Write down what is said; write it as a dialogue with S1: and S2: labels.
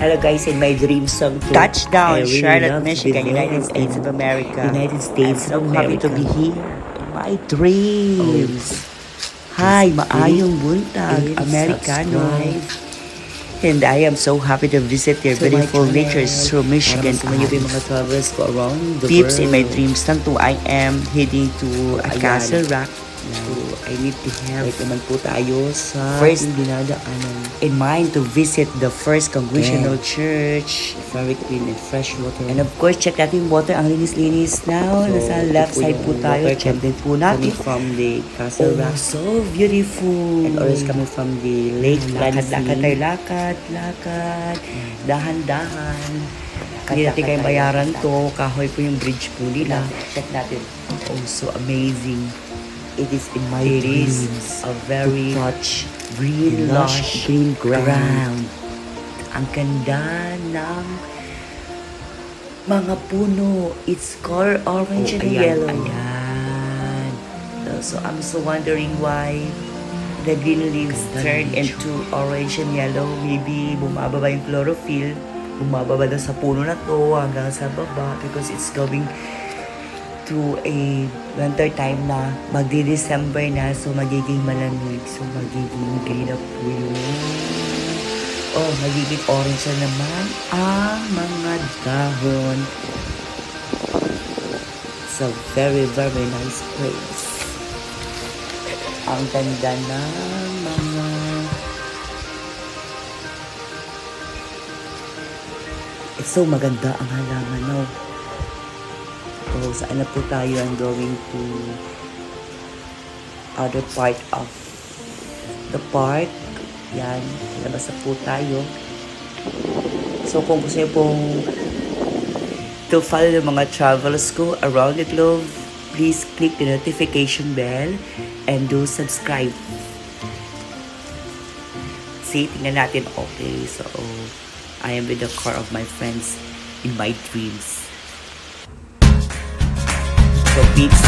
S1: Hello guys, in my dream song to
S2: Touchdown,
S1: I really
S2: Charlotte,
S1: love to
S2: Michigan,
S1: be
S2: United
S1: there
S2: States
S1: in
S2: of America.
S1: United States
S2: I'm so
S1: of
S2: happy to
S1: America.
S2: be here in my dreams. Hi,
S1: Just
S2: maayong
S1: click
S2: buntag,
S1: and
S2: Americano.
S1: subscribe
S2: And I am so happy to visit your
S1: to my
S2: beautiful
S1: channel.
S2: natures through Michigan.
S1: Para masama yung mga travels ko around the
S2: Peeps, in my
S1: world.
S2: dreams lang to, I am heading to a
S1: Ayan.
S2: Castle Rock.
S1: So, I need to have wait naman po tayo sa
S2: First,
S1: ating dinadaanan.
S2: in mind to visit the First Congregational Church.
S1: Very clean and fresh water.
S2: And of course, check natin yung water. Ang linis-linis now.
S1: So,
S2: Nasa
S1: ito
S2: left
S1: po
S2: side
S1: yung
S2: po tayo.
S1: water
S2: Check din po natin.
S1: coming from the Castle
S2: Oh,
S1: Rock.
S2: so beautiful.
S1: And always coming from the Lake
S2: Lakad-lakad tayo.
S1: Lansing.
S2: Lakad. Dahan-dahan.
S1: Lakad,
S2: Hindi natin kayo
S1: lakad
S2: bayaran
S1: tayo.
S2: to. Kahoy po yung bridge po nila.
S1: Check natin.
S2: Oh, so amazing.
S1: It is in my
S2: It
S1: dreams
S2: is a very
S1: to touch
S2: green, lush
S1: green ground.
S2: Ang ganda ng mga puno. It's color orange
S1: Oh,
S2: and
S1: ayan,
S2: yellow.
S1: ayan.
S2: So I'm so wondering why the green leaves
S1: Ganda
S2: turn
S1: ng
S2: into orange and yellow. Maybe bumababa yung chlorophyll. Bumababa daw sa puno na to hanggang sa baba because it's going to a winter time na magdi-December na, so magiging malamig, so magiging green na po yun. Oh, magiging orange na naman ang mga dahon. It's a very, very nice place. Ang ganda ng mga it's so maganda ang halaman, no? So, saan na po tayo? I'm going to other part of the park. Yan, labas na po tayo. So, kung gusto niyo pong to follow yung mga travels ko around the globe, please click the notification bell and do subscribe. See, tingnan natin. Okay, so I am with the car of my friends in my dreams. So peeps,